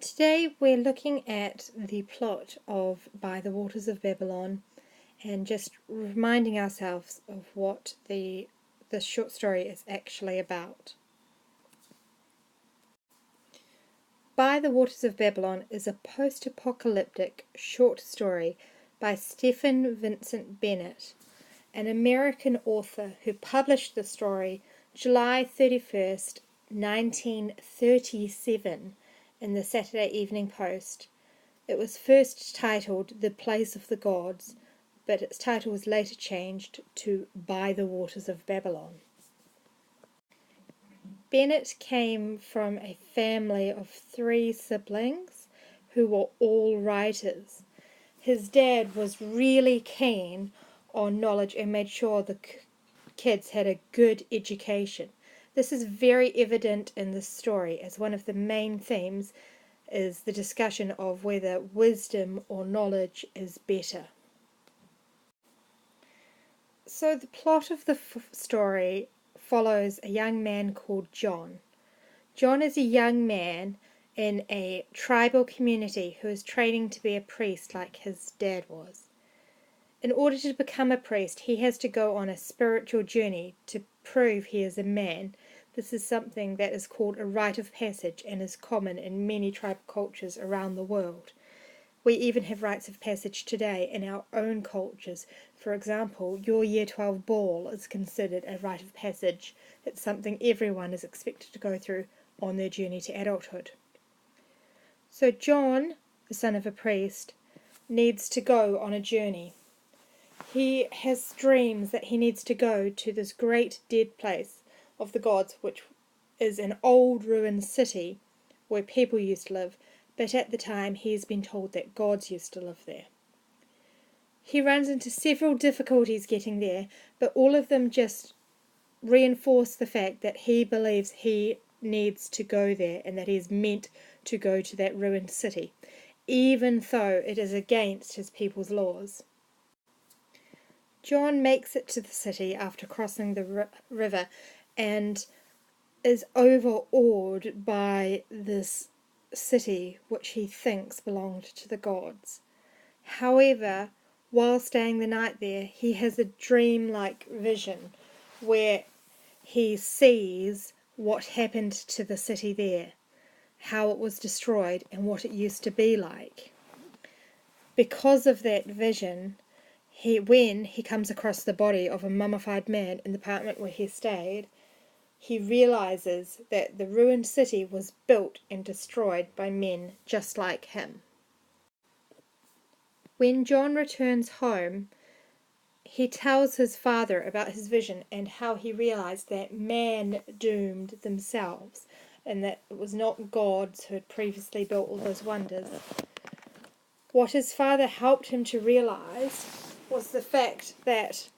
Today we're looking at the plot of By the Waters of Babylon and just reminding ourselves of what this short story is actually about. By the Waters of Babylon is a post-apocalyptic short story by Stephen Vincent Bennett, an American author who published the story July 31st, 1937 in the Saturday Evening Post. It was first titled The Place of the Gods, but its title was later changed to By the Waters of Babylon. Bennett came from a family of 3 siblings who were all writers. His dad was really keen on knowledge and made sure the kids had a good education. This is very evident in the story, as one of the main themes is the discussion of whether wisdom or knowledge is better. So the plot of the story follows a young man called John. John is a young man in a tribal community who is training to be a priest like his dad was. In order to become a priest, he has to go on a spiritual journey to prove he is a man. This is something that is called a rite of passage and is common in many tribal cultures around the world. We even have rites of passage today in our own cultures. For example, your Year 12 ball is considered a rite of passage. It's something everyone is expected to go through on their journey to adulthood. So John, the son of a priest, needs to go on a journey. He has dreams that he needs to go to this great dead place of the gods, which is an old ruined city where people used to live, but at the time he has been told that gods used to live there. He runs into several difficulties getting there, but all of them just reinforce the fact that he believes he needs to go there and that he is meant to go to that ruined city, even though it is against his people's laws. John makes it to the city after crossing the river and is overawed by this city which he thinks belonged to the gods. However, while staying the night there, he has a dream-like vision where he sees what happened to the city there, how it was destroyed and what it used to be like. Because of that vision, when he comes across the body of a mummified man in the apartment where he stayed, he realizes that the ruined city was built and destroyed by men just like him. When John returns home, he tells his father about his vision and how he realized that man doomed themselves and that it was not gods who had previously built all those wonders. What his father helped him to realize was the fact that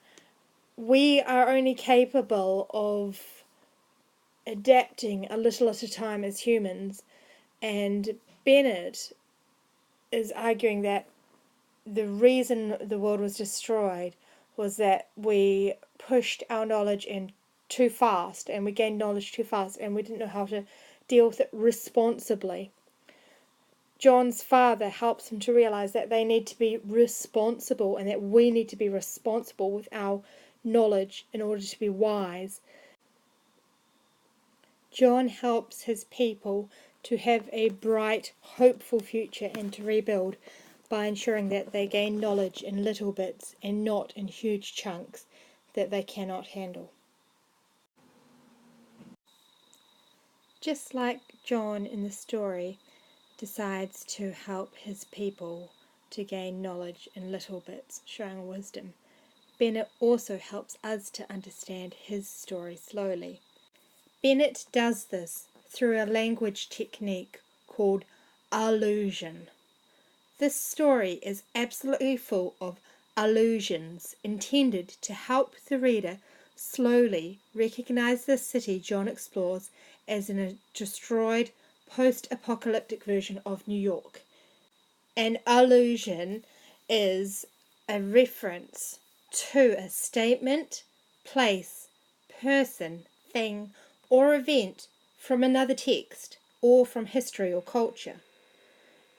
we are only capable of adapting a little at a time as humans, and Bennett is arguing that the reason the world was destroyed was that we pushed our knowledge in too fast and we gained knowledge too fast and we didn't know how to deal with it responsibly. John's father helps him to realize that they need to be responsible and that we need to be responsible with our knowledge in order to be wise. John helps his people to have a bright, hopeful future and to rebuild by ensuring that they gain knowledge in little bits and not in huge chunks that they cannot handle. Just like John in the story decides to help his people to gain knowledge in little bits, showing wisdom, Bennett also helps us to understand his story slowly. Bennett does this through a language technique called allusion. This story is absolutely full of allusions intended to help the reader slowly recognize the city John explores as a destroyed post-apocalyptic version of New York. An allusion is a reference to a statement, place, person, thing, or event from another text or from history or culture.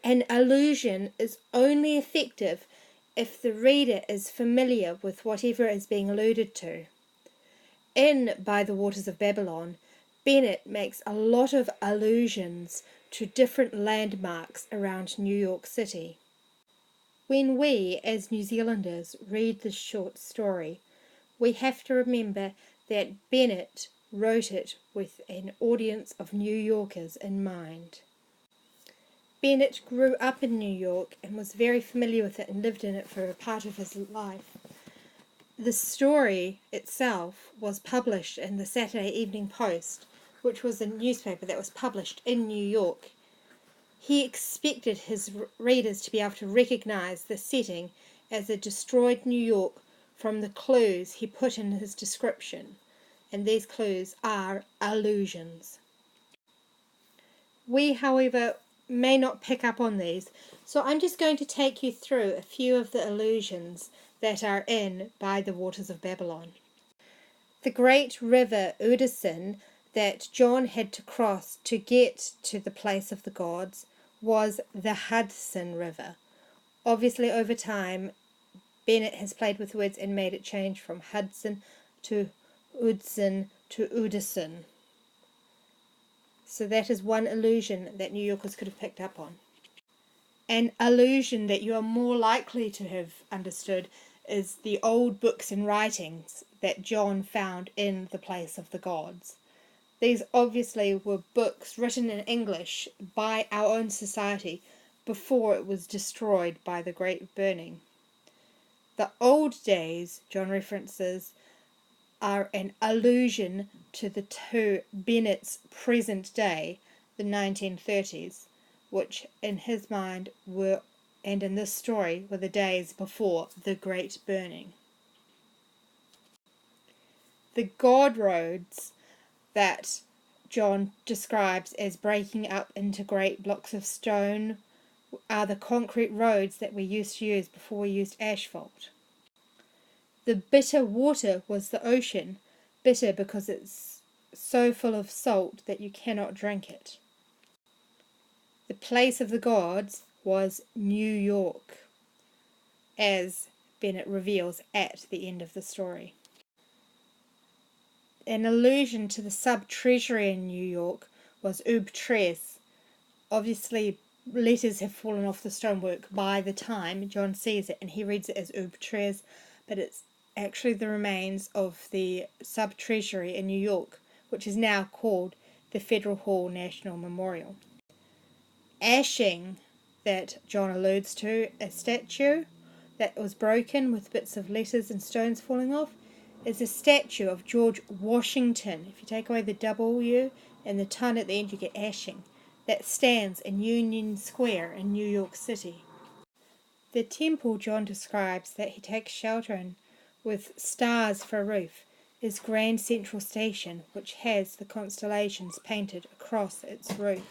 An allusion is only effective if the reader is familiar with whatever is being alluded to. In By the Waters of Babylon, Bennett makes a lot of allusions to different landmarks around New York City. When we, as New Zealanders, read this short story, we have to remember that Bennett wrote it with an audience of New Yorkers in mind. Bennett grew up in New York and was very familiar with it and lived in it for a part of his life. The story itself was published in the Saturday Evening Post, which was a newspaper that was published in New York. He expected his readers to be able to recognize the setting as a destroyed New York from the clues he put in his description, and these clues are allusions. We, however, may not pick up on these, so I'm just going to take you through a few of the allusions that are in By the Waters of Babylon. The great river Udison that John had to cross to get to the place of the gods was the Hudson River. Obviously, over time, Bennett has played with words and made it change from Hudson to Udson to Udison. So that is one allusion that New Yorkers could have picked up on. An allusion that you are more likely to have understood is the old books and writings that John found in the place of the gods. These obviously were books written in English by our own society before it was destroyed by the Great Burning. The old days John references are an allusion to Bennett's present day, the 1930s, which in his mind were, and in this story, were the days before the Great Burning. The God roads that John describes as breaking up into great blocks of stone are the concrete roads that we used to use before we used asphalt. The bitter water was the ocean, bitter because it's so full of salt that you cannot drink it. The place of the gods was New York, as Bennett reveals at the end of the story. An allusion to the sub-treasury in New York was Ub Tres. Obviously, letters have fallen off the stonework by the time John sees it, and he reads it as Ub Tres, but it's actually the remains of the sub-treasury in New York, which is now called the Federal Hall National Memorial. Ashing, that John alludes to, a statue that was broken with bits of letters and stones falling off, is a statue of George Washington. If you take away the W and the ton at the end, you get Ashing. That stands in Union Square in New York City. The temple John describes that he takes shelter in, with stars for a roof, is Grand Central Station, which has the constellations painted across its roof.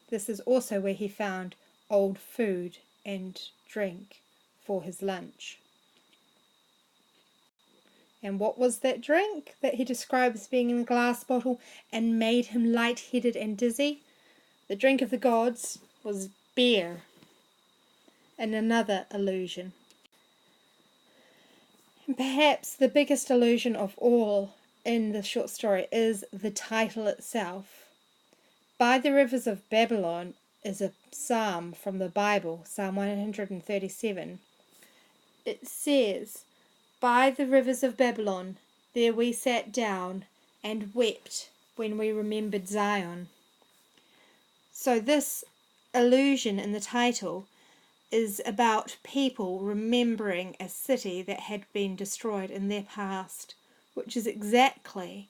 This is also where he found old food and drink for his lunch. And what was that drink that he describes being in a glass bottle and made him light-headed and dizzy? The drink of the gods was beer. And another allusion. And perhaps the biggest allusion of all in the short story is the title itself. By the Rivers of Babylon is a psalm from the Bible, Psalm 137. It says, "By the rivers of Babylon, there we sat down and wept when we remembered Zion." So this allusion in the title is about people remembering a city that had been destroyed in their past, which is exactly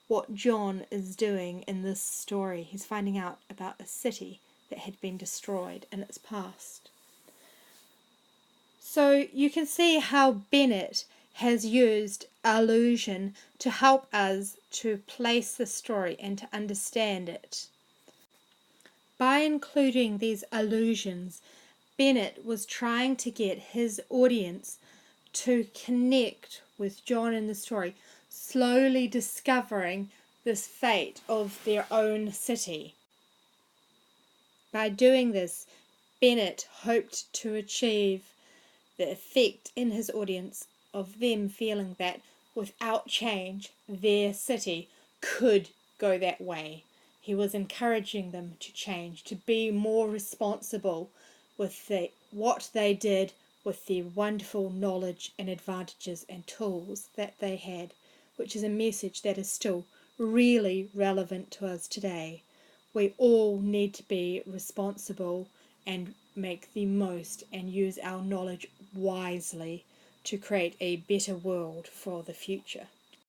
what John is doing in this story. He's finding out about a city that had been destroyed in its past. So you can see how Bennett has used allusion to help us to place the story and to understand it. By including these allusions, Bennett was trying to get his audience to connect with John in the story, slowly discovering this fate of their own city. By doing this, Bennett hoped to achieve the effect in his audience of them feeling that without change, their city could go that way. He was encouraging them to change, to be more responsible with what they did with the wonderful knowledge and advantages and tools that they had, which is a message that is still really relevant to us today. We all need to be responsible and make the most and use our knowledge wisely to create a better world for the future.